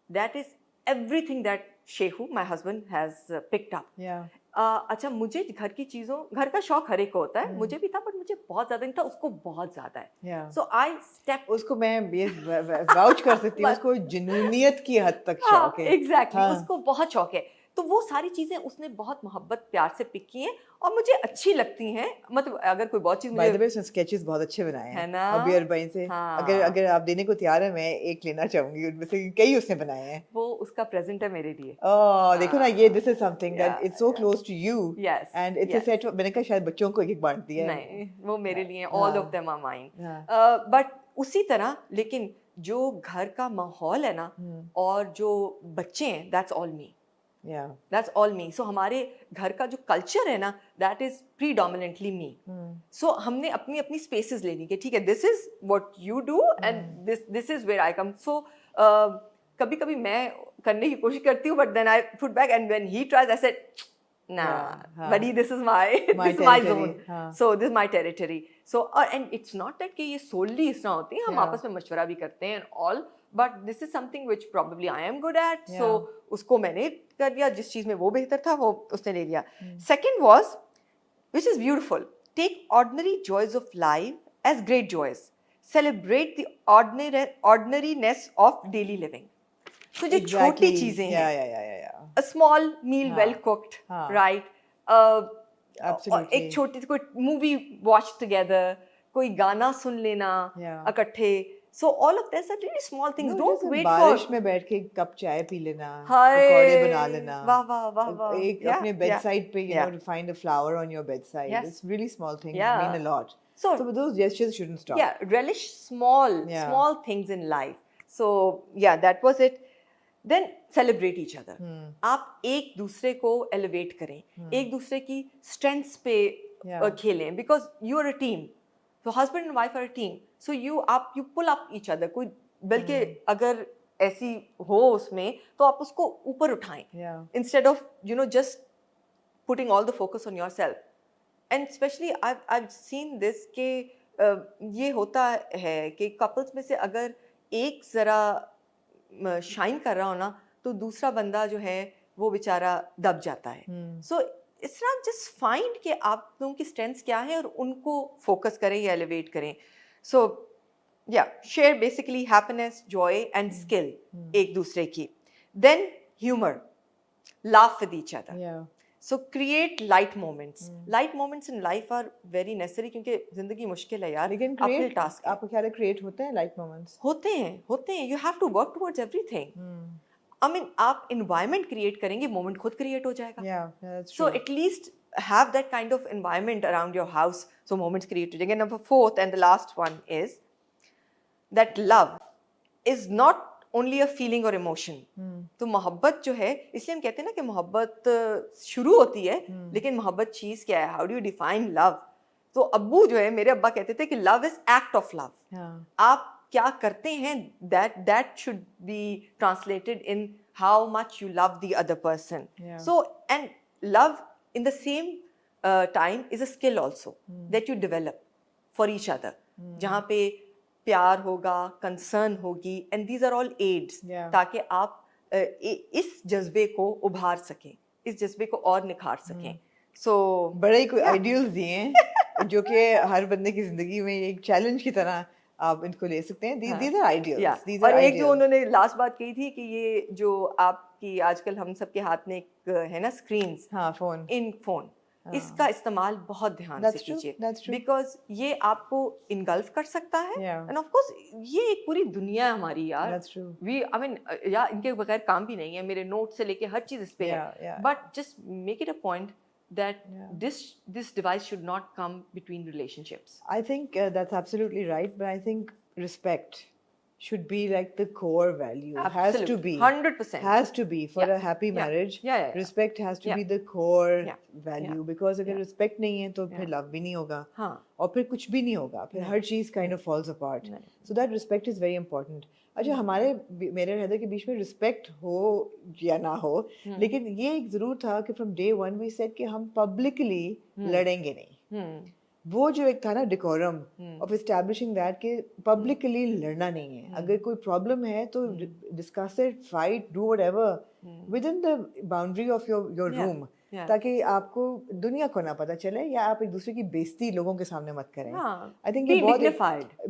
दैट इज एवरीथिंग दैट शेहू my husband has picked up अच्छा मुझे घर की चीज़ों घर का शौक हर एक को होता है मुझे भी था बट मुझे बहुत ज़्यादा नहीं था उसको बहुत ज़्यादा है सो आई स्टेप उसको मैं वाउच कर सकती हूँ उसको जुनूनियत की हद तक शौक है एग्जैक्टली उसको बहुत शौक है तो वो सारी चीज़ें उसने बहुत मोहब्बत प्यार से पिक की हैं और मुझे अच्छी लगती हैं मतलब अगर कोई बहुत चीज़ बाय द वे उसने स्केचेस बहुत अच्छे बनाए हैं है ना अभी अरबाइन से अगर आप देने को तैयार है मैं एक लेना चाहूंगी उनमें से कई उसने बनाए हैं वो उसका प्रेजेंट है मेरे लिए ओह देखो ना ये this is something that it's so close to you and it's a set मैंने कहा शायद बच्चों को एक बांट दिया नहीं वो मेरे लिए all of them are mine but उसी तरह लेकिन जो घर का माहौल है ना और जो बच्चे हैं that's all me Yeah. That's all me. So हमारे घर का जो culture है ना, that is predominantly me. So हमने अपनी अपनी spaces ले ली कि ठीक है, this is what you do and this is where I come. So कभी कभी मैं करने की कोशिश करती हूँ, but then I put back, and when he tries, I said, nah, buddy, this is my zone. So this is my territory. So and it's not that कि ये solely इस तरह होती है, हम आपस में मशवरा भी करते हैं and all, but this is something which probably I am good at. So उसको मैंने कर लिया, जिस चीज में वो बेहतर था वो उसने ले लिया. Second was, which is beautiful, take ordinary joys of life as great joys. Celebrate the ordinariness of daily living. So जो छोटी चीजें हैं, a small meal well cooked, right? Absolutely. एक छोटी कोई movie watch together, कोई गाना सुन लेना इकट्ठे. So all of this are really small things. Don't wait for बारिश में बैठ के कप चाय पी लेना, पकौड़े बना लेना, वाह एक अपने bedside पे, you know, to find a flower on your bedside. It's really small things, mean a lot. So those gestures shouldn't stop. Yeah, relish small things in life. So yeah, that was it. Then celebrate each other. आप एक दूसरे को elevate करें, एक दूसरे की strengths पे खेलें, because you are a team. So husband and wife are a team. So you pull up each other. कोई बल्कि अगर ऐसी हो उसमें तो आप उसको ऊपर उठाएं. Instead of just putting all the focus on yourself. And especially I've seen this कि ये होता है कि couples में से अगर एक जरा शाइन कर रहा हो ना, तो दूसरा बंदा जो है वो बेचारा दब जाता है. So it's not just find कि आप लोगों की strengths क्या हैं और उनको focus करें या elevate करें. So yeah, share basically happiness, joy and skill एक दूसरे की. Then humor, laugh with each other. So create light moments. Light moments in life are very necessary क्योंकि जिंदगी मुश्किल है यार. लेकिन अपने टास्क आपको क्या create होते हैं light moments? होते हैं. You have to work towards everything. I mean, आप environment create करेंगे, moment खुद create हो जाएगा. Yeah, that's true. So at least have that kind of environment around your house, so moments create हो जाएंगे. Number 4th and the last one is that love is not only a feeling or emotion. तो मोहब्बत जो है, इसलिए हम कहते हैं ना कि मोहब्बत शुरू होती है, लेकिन मोहब्बत चीज क्या है? How do you define love? तो अब्बू जो है, मेरे अब्बा कहते थे कि love is act of love. आप क्या करते हैं, that should be translated in how much you love the other person. So and love in the same time is a skill also that you develop for each other. जहाँ पे प्यार होगा, concern होगी, and these are all aids ताकि आप इस जज्बे को उभार सकें, इस जज्बे को और निखार सकें. So बड़े ही कोई आइडियल्स दिए हैं जो कि हर बंदे की जिंदगी में एक चैलेंज की तरह आप इनको ले सकते हैं. These are ideals. These are और एक ideals. जो उन्होंने लास्ट बात कही थी कि ये जो आपकी आजकल हम सबके हाथ में एक है ना स्क्रीन्स, फोन, इन फोन, इसका इस्तेमाल बहुत ध्यान से कीजिए, बिकॉज ये आपको इनगल्फ कर सकता है. एंड ऑफ कोर्स ये एक पूरी दुनिया है हमारी यार. वी आई मीन यार इनके बगैर काम भी नहीं है. मेरे नोट से लेके हर चीज इस पे है. But just make it a point that this device should not come between relationships. I think that's absolutely right, but I think respect should be like the core value. Absolutely. Has to be 100%. Has to be for a happy marriage. Respect has to be the core value because अगर respect नहीं है तो फिर love भी नहीं होगा और फिर कुछ भी नहीं होगा, फिर हर चीज kind of falls apart. So that respect is very important. अच्छा, हमारे मेरे रहते के बीच में रिस्पेक्ट हो या ना हो, लेकिन ये एक जरूर था कि from day one we said कि हम पब्लिकली लड़ेंगे नहीं. वो जो एक था ना डिकोरम ऑफ एस्टैब्लिशिंग दैट कि पब्लिकली लड़ना नहीं है. अगर कोई प्रॉब्लम है तो discuss it, fight, do whatever with in the boundary of your room, ताकि आपको दुनिया को ना पता चले या आप एक दूसरे की बेइज्जती लोगों के सामने मत करें. आई थिंक ये बहुत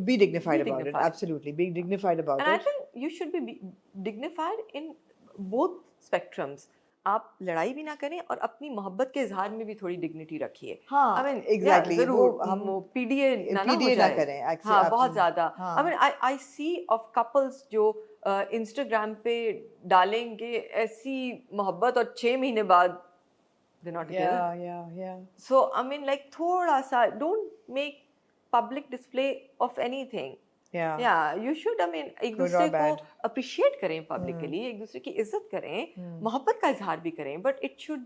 be dignified about it. Absolutely, be dignified about it. And I think you should be dignified in both spectrums. आप लड़ाई भी ना करें और अपनी मोहब्बत के इजहार में भी थोड़ी डिग्निटी रखिए. I mean, exactly. जरूर हम PDA ना करें. हाँ, बहुत ज्यादा. I mean, I see of couples जो Instagram पे डालेंगे ऐसी मोहब्बत और 6 महीने बाद they're not together. So I mean, like थोड़ा सा don't make public display of anything. you should, I mean, एक दूसरे को appreciate करें publicly, एक दूसरे की इज्जत करें, मोहब्बत का इजहार भी करें, but it should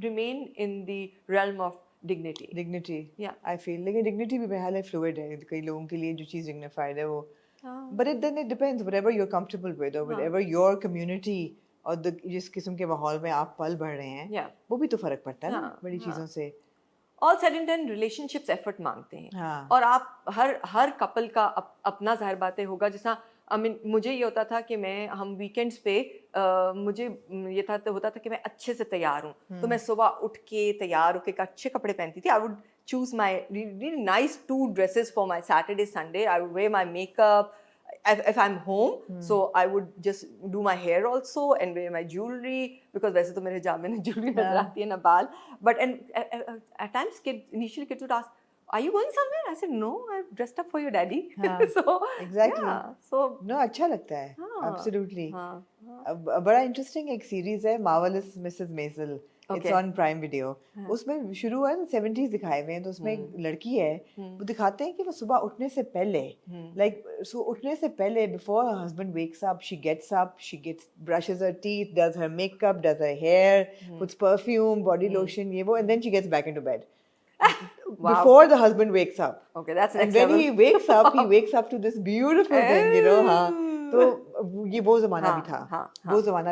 remain in the realm of dignity. I feel लेकिन dignity भी बहरहाल fluid है, कई लोगों के लिए जो चीज़ dignified है वो, but then it depends whatever you're comfortable with or whatever your community और जिस किस्म के माहौल में आप पल बढ़ रहे हैं, वो भी तो फर्क पड़ता है ना बड़ी चीज़ों से. All said and done, relationships effort मांगते हैं, और आप हर कपल का अपना ज़ाहिर बातें होगा. जैसा I mean, मुझे ये होता था कि हम वीकेंड्स पे मुझे ये होता था कि मैं अच्छे से तैयार हूँ, तो मैं सुबह उठ के तैयार होके अच्छे कपड़े पहनती थी. I would choose my really nice 2 dresses for my Saturday, Sunday. I would wear my makeup if I'm home, so I would just do my hair also and wear my jewelry, because वैसे तो मेरे हिजाब में ना jewelry नजर आती है ना बाल. But at times initially kids would ask, are you going somewhere? I said, no, I've dressed up for your daddy. So exactly. So no, अच्छा लगता है. Absolutely. बड़ा interesting एक series है, Marvelous Mrs. Maisel. It's on Prime Video. उसमें शुरू हुआ है 70s दिखाए हुए हैं, तो उसमें एक लड़की है, वो दिखाते हैं कि वो सुबह उठने से पहले, like so उठने से पहले, before her husband wakes up, she gets brushes her teeth, does her makeup, does her hair, puts perfume, body lotion, ये वो, and then she gets back into bed. Before the husband wakes up. Okay, that's next level. And when he wakes up to this beautiful thing, you know, तो ये वो ज़माना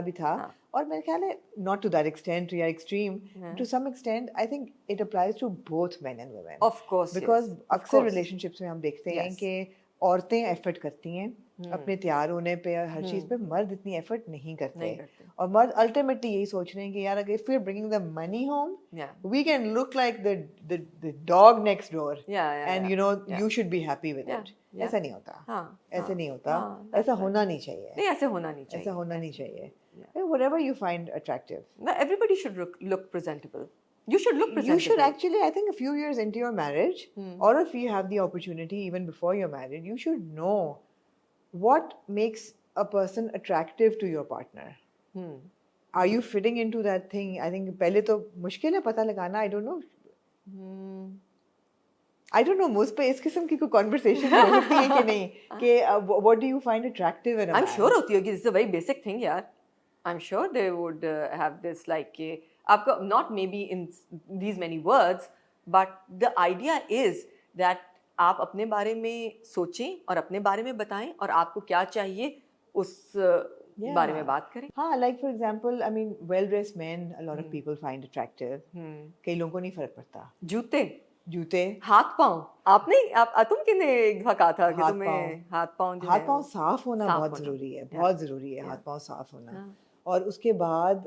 भी था, और मेरे ख्याल है not to that extent या extreme, to some extent I think it applies to both men and women. Of course, because अक्सर relationships में हम देखते हैं कि औरतें एफर्ट करती हैं अपने तैयार होने पे, हर चीज़ पे. मर्द इतनी एफर्ट नहीं करते, और मर्द अल्टीमेटली यही सोच रहे हैं कि यार अगर if we're bringing the money home, we can look like the dog next door, and you know you should be happy with it. ऐसा नहीं होता, ऐसे नहीं होता, ऐसा होना नहीं चाहिए. नहीं, ऐसे होना नहीं चाहिए, ऐसा होना नहीं चाहिए. Whatever you find attractive. No, everybody should look presentable. You should look presentable. You should actually, I think, a few years into your marriage, or if you have the opportunity even before you're married, you should know what makes a person attractive to your partner. Are you fitting into that thing? I think पहले तो मुश्किल है पता लगाना. I don't know. I don't know, मुझ पे इस किस्म की कोई conversation हो सकती है कि नहीं, कि what do you find attractive in a man? I'm sure होती होगी. This is a very basic thing, यार. I'm sure they would have this like आपको, not maybe in these many words, but the idea is that आप अपने बारे में सोचें और अपने बारे में बताएं, और आपको क्या चाहिए उस बारे में बात करें. हाँ, like for example, I mean, well-dressed men, a lot of people find attractive. कई लोगों को नहीं फर्क पड़ता. जूते, हाथ पाँव, तुम किन्हें कहा था कि तुम्हें हाथ पाँव साफ होना बहुत जरूरी है, बहुत जरूरी है हाथ पाँव साफ होना. और उसके बाद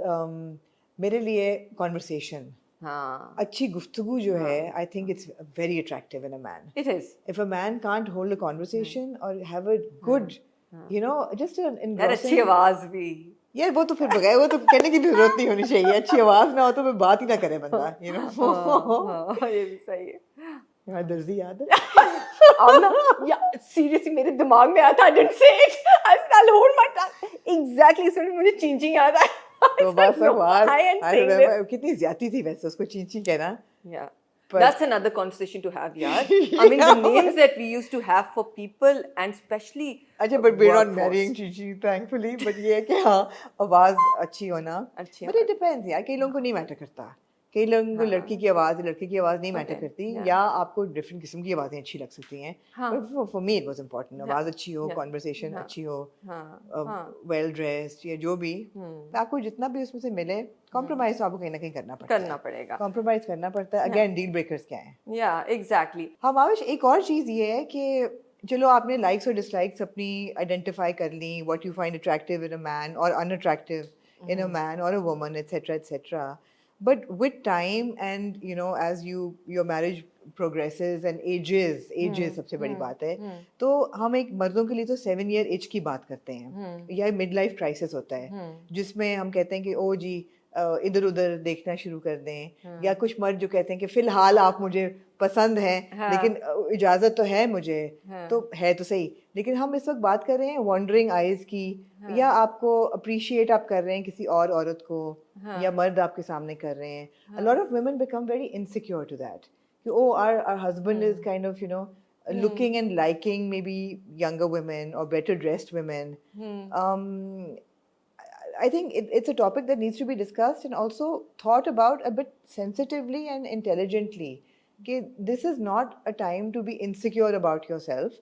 मेरे लिए conversation, अच्छी गुफ्तगू जो है, I think it's very attractive in a man. It is. If a man can't hold a conversation or have a good, you know, just an engrossing. अच्छी आवाज भी. यार वो तो फिर बगैर, वो तो कहने की भी जरूरत नहीं होनी चाहिए. अच्छी आवाज ना हो तो फिर बात ही ना करे बंदा, you know. ये भी सही है. यार दर्जी याद है? या सीरियसली मेरे दिमाग में आया था. I didn't say it. I'll hold my tongue. Exactly, इसमें मुझे चींची याद आया. तो बस यार कितनी ज्यादती थी वैसे उसको चींची कहना. Yeah. That's another conversation to have, yaar. I mean, the names that we used to have for people, and especially. अच्छा, but we're not marrying Chichi, thankfully. But ये है कि हाँ, आवाज अच्छी होना. But it depends यार, कई लोगों को नहीं मैटर करता. कई लोगों को लड़की की आवाज नहीं मैटर करती, या आपको डिफरेंट किस्म की आवाजें अच्छी लग सकती हैं. But for me it was important. आवाज अच्छी हो, conversation अच्छी हो, well dressed या जो भी, आपको जितना भी उसमें से मिले, compromise आपको कहीं ना कहीं करना पड़ेगा. Compromise करना पड़ता है. Again, deal breakers क्या हैं? Yeah, exactly. हाँ, माविश, एक और चीज़ ये है कि चलो आपने likes और dislikes अपनी identify कर ली, what you find attractive in a man or unattractive in a man or a woman, etc. But with time and you know, as your marriage progresses and ages सबसे बड़ी बात है. तो हम एक मर्दों के लिए तो 7-year itch की बात करते हैं, या मिड लाइफ क्राइसिस होता है, जिसमें हम कहते हैं कि ओ जी इधर उधर देखना शुरू कर दें, या कुछ मर्द जो कहते हैं कि फिलहाल आप मुझे पसंद हैं, लेकिन इजाजत तो है मुझे, तो है तो सही, लेकिन हम इस वक्त बात कर रहे हैं वॉन्डरिंग आइज की, या आपको अप्रिशिएट आप कर रहे हैं किसी और औरत को, या मर्द आपके सामने कर रहे हैं. A lot of women become very insecure to that. Oh, our husband is kind of, you know, looking and liking maybe younger women or better dressed women. I think it's a topic that needs to be discussed and also thought about a bit sensitively and intelligently. Okay, this is not a time to be insecure about yourself,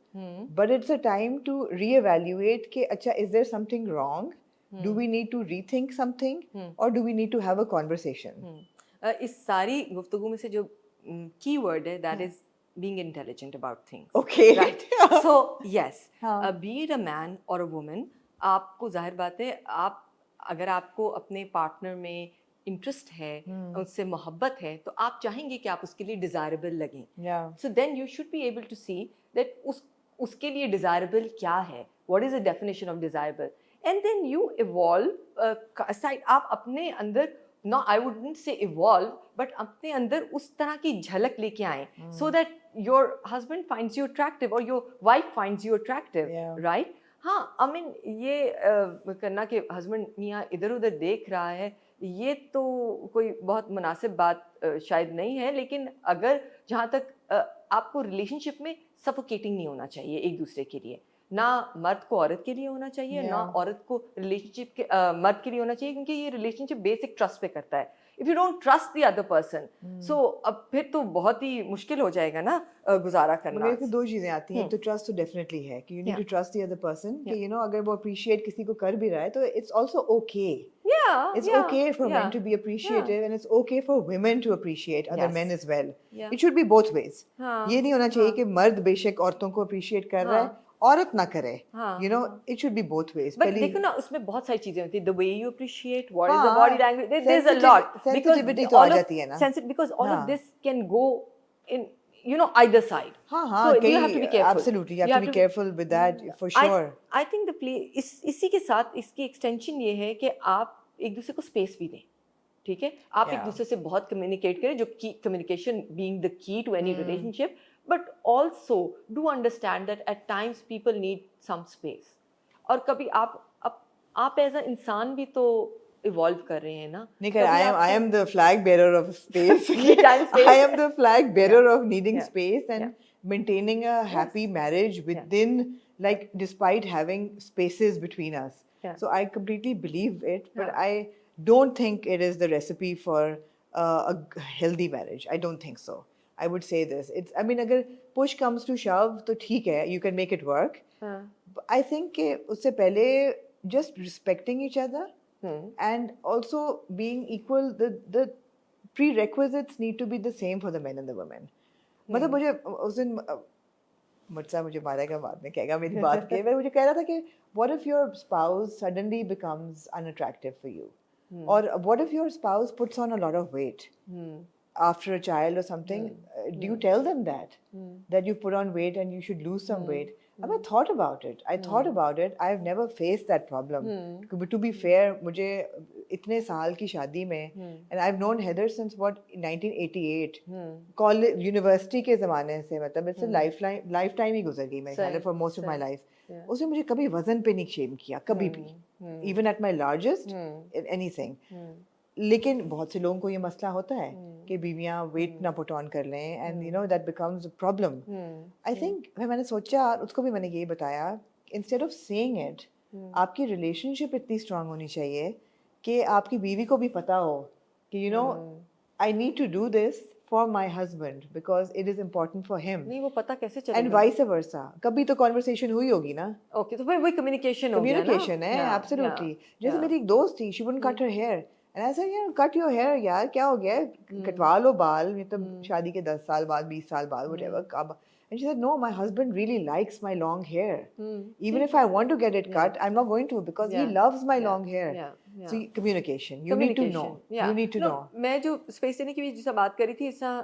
but it's a time to reevaluate कि अच्छा, is there something wrong? Do we need to rethink something or do we need to have a conversation? इस सारी गुफ्तगू में से जो की word है that is being intelligent about things. Okay. Right. So yes, be it a man or a woman, आपको जाहिर बात है आप अगर आपको अपने पार्टनर में इंटरेस्ट है, उससे मोहब्बत है, तो आप चाहेंगे कि आप उसके लिए डिजायरेबल लगें. So then you should be able to see that उसके लिए डिजायरेबल क्या है, what is the definition of desirable, and then you evolve side. आप अपने अंदर no I wouldn't say evolve but अपने अंदर उस तरह की झलक लेके आए so that your husband finds you attractive और your wife finds you attractive. Right. हाँ, आई मीन ये करना कि हस्बैंड मियाँ इधर उधर देख रहा है, ये तो कोई बहुत मुनासिब बात शायद नहीं है, लेकिन अगर जहाँ तक आपको रिलेशनशिप में सफोकेटिंग नहीं होना चाहिए एक दूसरे के लिए. ना मर्द को औरत के लिए होना चाहिए, ना औरत को रिलेशनशिप के मर्द के लिए होना चाहिए, क्योंकि ये रिलेशनशिप बेसिक ट्रस्ट पे करता है. If you don't trust the other person, so अब फिर तो बहुत ही मुश्किल हो जाएगा ना गुजारा करना. मेरे को दो चीजें आती हैं. तो ट्रस्ट तो डेफिनेटली है कि you need to trust the other person कि यू नो अगर वो अप्रिशिएट किसी को कर भी रहा है तो it's also okay. It's okay for men to be appreciative and it's okay for women to appreciate other men as well. It should be both ways. ये नहीं होना चाहिए कि मर्द बेशक औरतों को appreciate कर रहा है, औरत ना करे. You know, it should be both ways. But देखो ना, उसमें बहुत सारी चीजें होती हैं. The way you appreciate, what is the body language, there's a lot. Sensitivity तो आ जाती है ना. Because all of this can go in, you know, either side. हाँ, so you have to be careful. Absolutely, you have to be careful with that for sure. I think the play इसी के साथ इसकी extension ये है कि आप एक दूसरे को स्पेस भी दें. ठीक है, आप एक दूसरे से बहुत कम्युनिकेट करें, जो की communication being the key to any relationship, but also do understand that at times people need some space. और कभी आप एज अ इंसान भी तो इवॉल्व कर रहे हैं ना. Nika, I am the flag bearer of space. I am the flag bearer of needing space and maintaining a happy marriage within, like, despite having spaces between us. So I completely believe it, but I don't think it is the recipe for a healthy marriage. I don't think so. I would say this. I mean, agar push comes to shove, तो ठीक है, you can make it work. I think उससे पहले just respecting each other and also being equal. The prerequisites need to be the same for the men and the women. मतलब मुझे उस दिन मुझसे मुझे मारेगा बाद में, कहेगा मेरी बात के, मैं मुझे कह रहा था कि what if your spouse suddenly becomes unattractive for you, or what if your spouse puts on a lot of weight after a child or something? Do you tell them that you put on weight and you should lose some weight? I mean, I thought about it. I have never faced that problem. But to be fair, मुझे इतने साल की शादी में, and I've known Heather since 1988. College, university के ज़माने से, मतलब it's a lifetime ही गुजर गई मेरे ख्याल for most of my life. उसने मुझे कभी वजन पे नहीं शेम किया, कभी भी, even at my largest, anything. लेकिन बहुत से लोगों को ये मसला होता है कि बीवियां वेट ना पुट ऑन कर लें, and you know that becomes a problem. I think मैंने सोचा, उसको भी मैंने यही बताया, इंस्टेड ऑफ सेइंग इट, आपकी रिलेशनशिप इतनी स्ट्रांग होनी चाहिए कि आपकी बीवी को भी पता हो कि you know I need to do this for my husband because it is important for him. नहीं, वो पता कैसे चलेगा? And vice versa. कभी तो कॉन्वर्सेशन हुई होगी ना. ओके, तो फिर वही कम्युनिकेशन है. एब्सोल्युटली. जैसे मेरी एक दोस्त थी, she wouldn't cut her hair. And I said, cut your hair, यार, क्या हो गया? कटवा लो बाल, मतलब शादी के 10 साल बाद, 20 साल बाद, whatever. And she said, no, my husband really likes my long hair. Even if I want to get it cut, I'm not going to, because he loves my long hair. So communication, you need to know. You need to know. मैं जो space देने की भी जैसा बात करी थी, ऐसा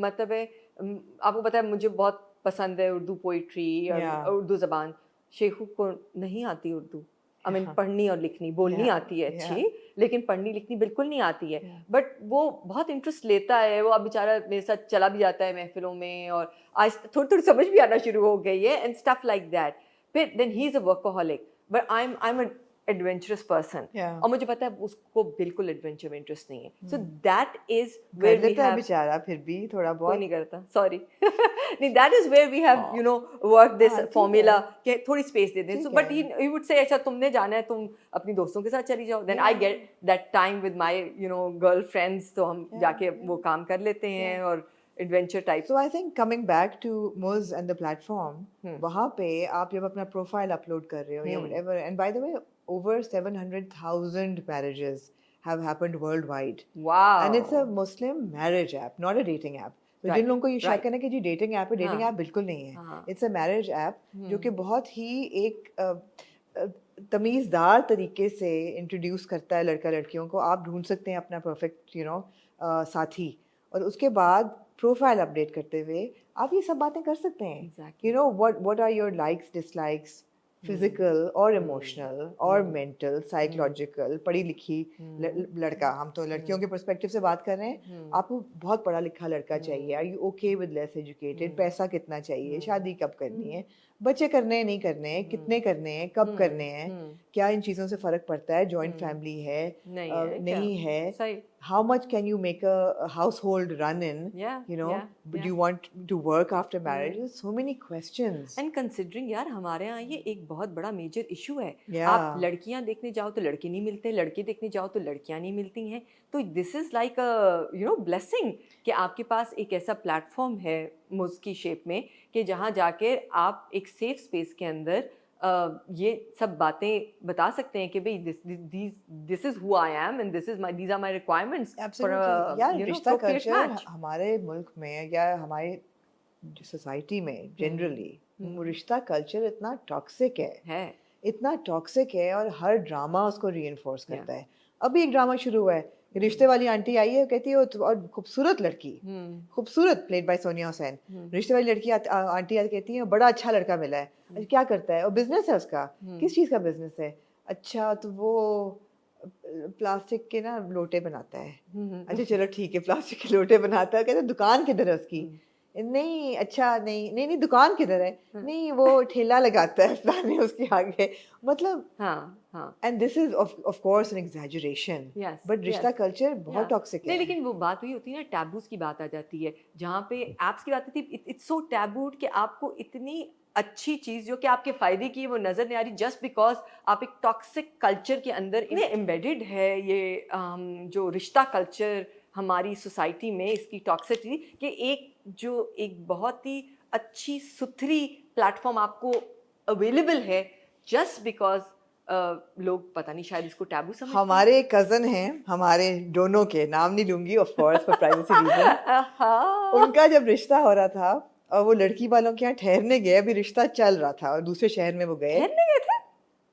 मतलब है, आपको पता है मुझे बहुत पसंद है उर्दू पोइट्री और उर्दू ज़बान. शेखू को नहीं आती उर्दू. I mean, पढ़नी और लिखनी, बोलनी आती है अच्छी, लेकिन पढ़नी लिखनी बिल्कुल नहीं आती है. बट वो बहुत इंटरेस्ट लेता है. वो अब बेचारा मेरे साथ चला भी जाता है महफिलों में, और आज थोड़ी थोड़ी समझ भी आना शुरू हो गई है, एंड स्टफ लाइक दैट. फिर then he is a workaholic, but I am adventurous person Yeah. और मुझे पता है उसको बिल्कुल एडवेंचर में इंटरेस्ट नहीं है so that is where we have बेचारा फिर भी थोड़ा कोई बहुत नहीं करता सॉरी नहीं that is where we have you know work this ठीक फॉर्मूला है। कि थोड़ी स्पेस दे दें so but he would say अच्छा तुमने जाना है तुम अपनी दोस्तों के साथ चली जाओ then I get that time with my you know girlfriends तो हम जाके वो काम कर लेते हैं और adventure type So I think coming back to Moz and the platform, वहाँ पे आप जब अपना प्रोफाइल अपलोड कर रहे हो या whatever, and by the way, over 700,000 marriages have happened worldwide. wow And it's a Muslim marriage app, not a dating app. तो जिन लोगों को ये शक है ना कि जी डेटिंग ऐप है, डेटिंग ऐप बिल्कुल नहीं है. It's a marriage app जो कि बहुत ही एक तमीज़दार तरीके से इंट्रोड्यूस करता है लड़का लड़कियों को. आप ढूंढ सकते हैं अपना परफेक्ट साथी और उसके बाद प्रोफाइल अपडेट करते हुए आप ये सब बातें कर सकते हैं. You know what are your likes dislikes physical और इमोशनल और मेंटल साइकोलॉजिकल. पढ़ी लिखी लड़का, हम तो लड़कियों के पर्सपेक्टिव से बात कर रहे हैं. आपको बहुत पढ़ा लिखा लड़का चाहिए. Are you okay with less educated? पैसा कितना चाहिए? शादी कब करनी है? बच्चे करने हैं नहीं करने हैं? कितने करने हैं? कब करने हैं? क्या इन चीज़ों से फ़र्क पड़ता है? जॉइंट फैमिली है नहीं है? How much can you make a household run in? You know, do you want to work after marriage? There's so many questions. And considering यार हमारे यहाँ ये एक बहुत बड़ा मेजर इशू है. Yeah. आप लड़कियाँ देखने जाओ तो लड़के नहीं मिलते, लड़के देखने जाओ तो लड़कियाँ नहीं मिलती हैं. तो this is like a you know blessing कि आपके पास एक ऐसा प्लेटफॉर्म है मुझ की शेप में कि जहाँ जाके आप एक सेफ स्पेस के अंदर ये सब बातें बता सकते हैं कि भाई this is who I am and these are my requirements for यार रिश्ता कल्चर हमारे मुल्क में या हमारे सोसाइटी में जनरली रिश्ता कल्चर इतना टॉक्सिक है इतना टॉक्सिक है और हर ड्रामा उसको रीइंफोर्स करता है. अभी एक ड्रामा शुरू हुआ है, रिश्ते वाली आंटी आई है, कहती है और खूबसूरत लड़की, खूबसूरत प्लेड बाय सोनिया हुसैन. रिश्ते वाली लड़की आंटी आती कहती है बड़ा अच्छा लड़का मिला है. अच्छा क्या करता है? और बिजनेस है उसका. किस चीज़ का बिजनेस है? अच्छा तो वो प्लास्टिक के ना लोटे बनाता है. अच्छा चलो ठीक है, प्लास्टिक के लोटे बनाता है. कहते दुकान किधर है उसकी? नहीं अच्छा नहीं दुकान किधर है? नहीं वो ठेला लगाता है फलाने उसके आगे. मतलब and this is of course an exaggeration, but रिश्ता कल्चर बहुत टॉक्सिक है. नहीं लेकिन वो बात वही होती है ना, टैबूज की बात आ जाती है. जहाँ पे एप्स की बात आती है, इट्स सो टैबूड कि आपको इतनी अच्छी चीज़ जो कि आपके फ़ायदे की है वो नज़र नहीं आ रही जस्ट बिकॉज आप एक टॉक्सिक कल्चर के अंदर इतने एम्बेडेड है ये जो रिश्ता कल्चर हमारी सोसाइटी में, इसकी टॉक्सिसिटी कि एक बहुत ही अच्छी सुथरी प्लेटफॉर्म आपको अवेलेबल है जस्ट बिकॉज लोग पता नहीं शायद इसको टैबू समझते हैं. हमारे कज़न हैं, हमारे दोनों के नाम नहीं लूंगी of course for privacy reason. उनका जब रिश्ता हो रहा था और वो लड़की वालों के यहाँ ठहरने गए, अभी रिश्ता चल रहा था और दूसरे शहर में वो गए.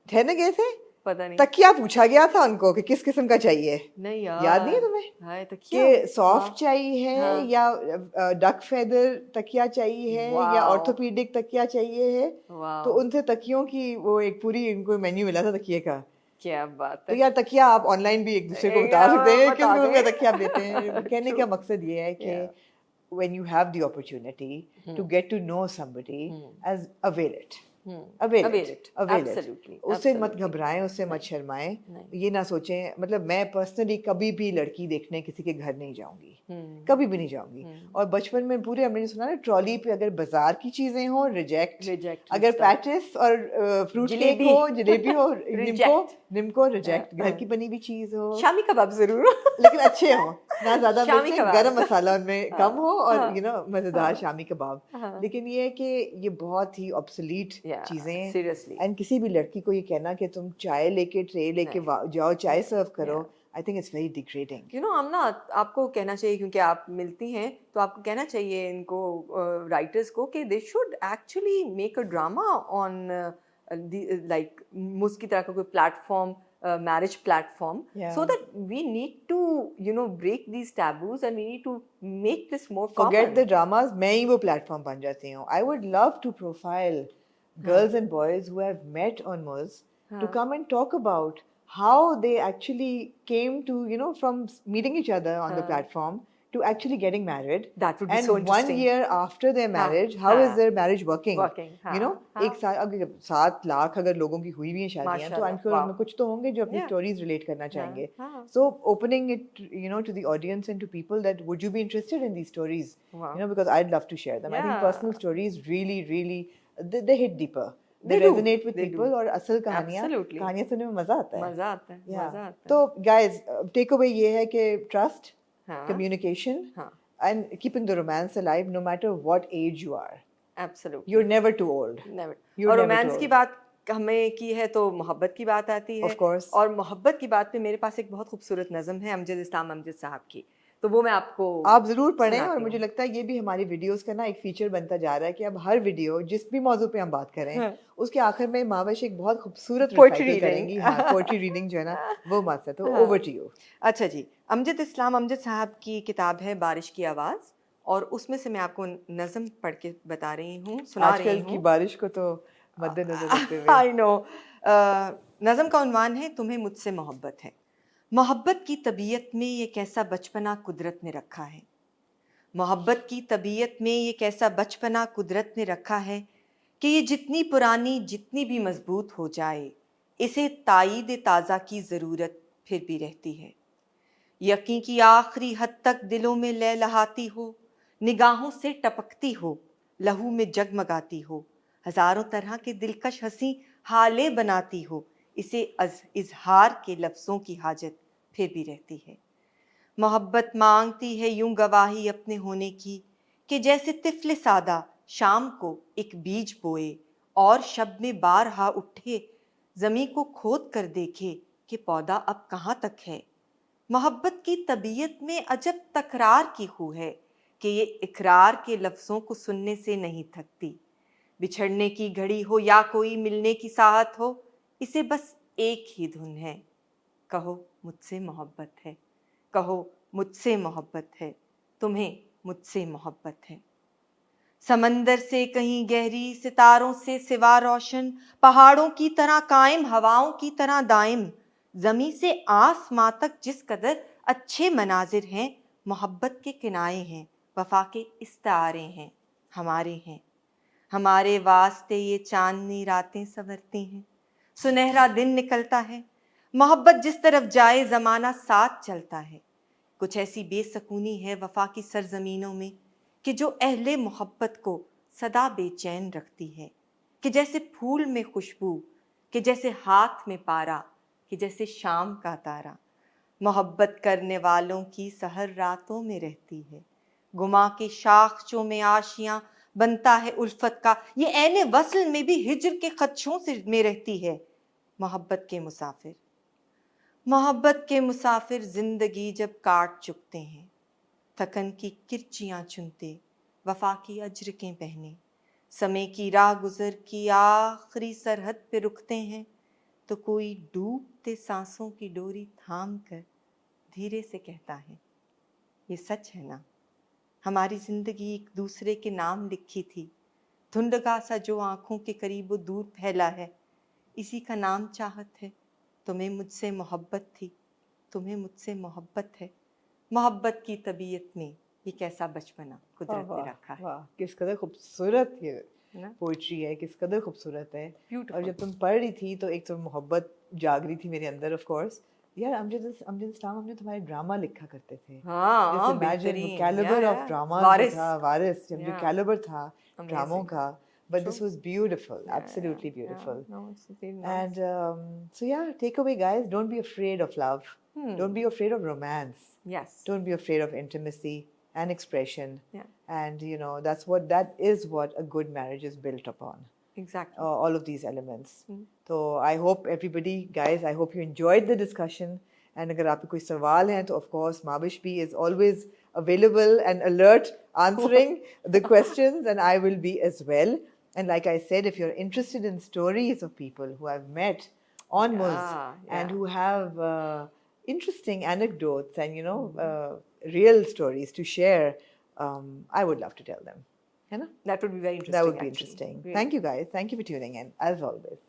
ठहरने गए थे पता नहीं. तकिया पूछा गया था उनको कि किस किस्म का चाहिए. नहीं यार याद नहीं है तुम्हें कि सॉफ्ट चाहिए है या डक फेदर तकिया चाहिए है या ऑर्थोपीडिक तकिया चाहिए है. तो उनसे तकियों की वो एक पूरी इनको मेन्यू मिला था तकिए का. क्या बात है. तो यार तकिया आप ऑनलाइन भी एक दूसरे को बता सकते हैं किस किस्म का तकिया आप लेते हैं. कहने का मकसद ये है कि when you have the opportunity to get to know somebody, as avail it. Avail it. Absolutely. उससे मत घबराएं, उससे मत शर्माएं. ये ना सोचें, मतलब मैं पर्सनली कभी भी लड़की देखने किसी के घर नहीं जाऊंगी, कभी भी नहीं जाऊंगी. और बचपन में पूरे हमने सुना ना, ट्रॉली पे अगर बाजार की चीजें हो रिजेक्ट, अगर पैटिस और फ्रूट केक हो, जलेबी हो निम्को रिजेक्ट, घर की बनी हुई चीज हो, शामी कबाब जरूर लेकिन अच्छे हो ना, ज्यादा गरम मसाला उनमें कम हो और यू नो मजेदार शामी कबाब. लेकिन ये है कि ये बहुत ही ऑब्सोलीट चीजें. सीरियसली. एंड किसी भी लड़की को ये कहना कि तुम चाय लेके ट्रे लेके जाओ चाय सर्व करो, I think it's very degrading. You know Aamna, आपको कहना चाहिए क्योंकि आप मिलती हैं तो आपको कहना चाहिए इनको राइटर्स को कि they should actually make a drama on like मुझ की तरह का कोई platform, marriage platform, so that we need to break these taboos and we need to make this more common. Forget the dramas, मैं ही वो platform बन जाती हूँ. I would love to profile girls and boys who have met on Moz to come and talk about how they actually came to from meeting each other on the platform to actually getting married. That would be and so 1 interesting. year after their marriage, how is their marriage working? You know, एक साल अगर 7 लाख अगर लोगों की हुई भी हैं शादियां, तो I'm sure उसमें कुछ तो होंगे जो अपनी stories relate करना चाहेंगे. So opening it, you know, to the audience and to people, that would you be interested in these stories? You know, because I'd love to share them. I think personal stories really they hit deeper. They resonate with people. और असल कहानियाँ सुनने में मजा आता है. तो guys, takeaway ये है कि trust, communication, and keeping the romance alive no matter what age you are. Absolutely. You're never too old. Never. और रोमांस की बात हमें की है तो मोहब्बत की बात आती है. Of course. और मोहब्बत की बात पे मेरे पास एक बहुत खूबसूरत नज़म है अमजद इस्लाम अमजद साहब की, तो वो मैं आपको आप जरूर पढ़ें. और मुझे लगता है ये भी हमारी वीडियोस का ना एक फीचर बनता जा रहा है कि अब हर वीडियो जिस भी मौजू पे हम बात करें उसके आखिर में माविश एक बहुत खूबसूरत रिसाइटल करेंगी. हाँ, पोएट्री रीडिंग जो है ना वो मस्त है. तो ओवर टू यू. अच्छा जी, अमजद इस्लाम अमजद साहब की किताब है बारिश की आवाज़, और उसमें से मैं आपको नज़म पढ़ के बता रही हूँ, सुना रही हूँ. आजकल की बारिश को तो मद्देनजर रखते हुए. I know. नज़म का उन्वान है तुम्हें मुझसे मोहब्बत है. मोहब्बत की तबीयत में ये कैसा बचपना कुदरत ने रखा है. मोहब्बत की तबीयत में ये कैसा बचपना कुदरत ने रखा है कि ये जितनी पुरानी जितनी भी मजबूत हो जाए, इसे तायीद ताज़ा की ज़रूरत फिर भी रहती है. यकीन की आखिरी हद तक दिलों में लहलहाती हो, निगाहों से टपकती हो, लहू में जगमगाती हो, हज़ारों तरह के दिलकश हंसी हाले बनाती हो, इसे इजहार के लफ्ज़ों की हाजत फिर भी रहती है. मोहब्बत मांगती है यूं गवाही अपने होने की कि जैसे तिफले सादा शाम को एक बीज बोए और शब में बारहा उठे, ज़मीं को खोद कर देखे कि पौधा अब कहाँ तक है. मोहब्बत की तबीयत में अजब तकरार की खू है कि ये इकरार के लफ्ज़ों को सुनने से नहीं थकती. बिछड़ने की घड़ी हो या कोई मिलने की साहत हो, इसे बस एक ही धुन है, कहो मुझसे मोहब्बत है, कहो मुझसे मोहब्बत है, तुम्हें मुझसे मोहब्बत है. समंदर से कहीं गहरी, सितारों से सिवा रोशन, पहाड़ों की तरह कायम, हवाओं की तरह दायम, ज़मीं से आसमां तक जिस कदर अच्छे मनाजिर हैं, मोहब्बत के किनारे हैं, वफा के इस्तारे हैं, हमारे हैं. हमारे वास्ते ये चांदनी रातें संवरती हैं, सुनहरा दिन निकलता है. मोहब्बत जिस तरफ जाए ज़माना साथ चलता है. कुछ ऐसी बेसकूनी है वफा की सरजमीनों में कि जो अहले मोहब्बत को सदा बेचैन रखती है, कि जैसे फूल में खुशबू, कि जैसे हाथ में पारा, कि जैसे शाम का तारा. मोहब्बत करने वालों की सहर रातों में रहती है, गुमा के शाखचों में आशियां बनता है उल्फत का. ये ऐने वस्ल में भी हिज्र के खदशों से में रहती है. मोहब्बत के मुसाफिर, मोहब्बत के मुसाफिर जिंदगी जब काट चुकते हैं, थकन की किरचियाँ चुनते, वफा की अजरकें पहने, समय की राह गुजर की आखिरी सरहद पे रुकते हैं, तो कोई डूबते सांसों की डोरी थाम कर धीरे से कहता है, ये सच है ना, हमारी जिंदगी एक दूसरे के नाम लिखी थी, धुंधगा सा जो आंखों के करीब वो दूर फैला है, इसी का नाम चाहत है. तुम्हें मुझसे मोहब्बत थी, तुम्हें मुझसे मोहब्बत है. मोहब्बत की तबीयत में ये कैसा बचपना कुदरत ने रखा है. वाह, किस कदर खूबसूरत ये पोइट्री है, किस कदर खूबसूरत है. और जब तुम पढ़ रही थी तो एक तो मोहब्बत जाग रही थी मेरे अंदर. ऑफ कोर्स यार, अमजद इस्लाम हमने तुम्हारे ड्रामा लिखा करते थे. हाँ, इमेजिन कैलिबर ऑफ ड्रामा था वारिस, जब जो कैलिबर था ड्रामों का. But this was beautiful, absolutely beautiful. No, it's really nice. And so yeah, takeaway guys, don't be afraid of love. Don't be afraid of romance. Yes. Don't be afraid of intimacy and expression. Yeah. And you know, that is what a good marriage is built upon. Exactly. All of these elements. So I hope everybody, guys, I hope you enjoyed the discussion. And अगर आपके कोई सवाल हैं तो of course Mavish B is always available and alert answering the questions, and I will be as well. And like I said, if you're interested in stories of people who I've met on Muz and who have interesting anecdotes and, you know, real stories to share, I would love to tell them. That would be very interesting. That would be interesting. Really. Thank you guys. Thank you for tuning in, as always.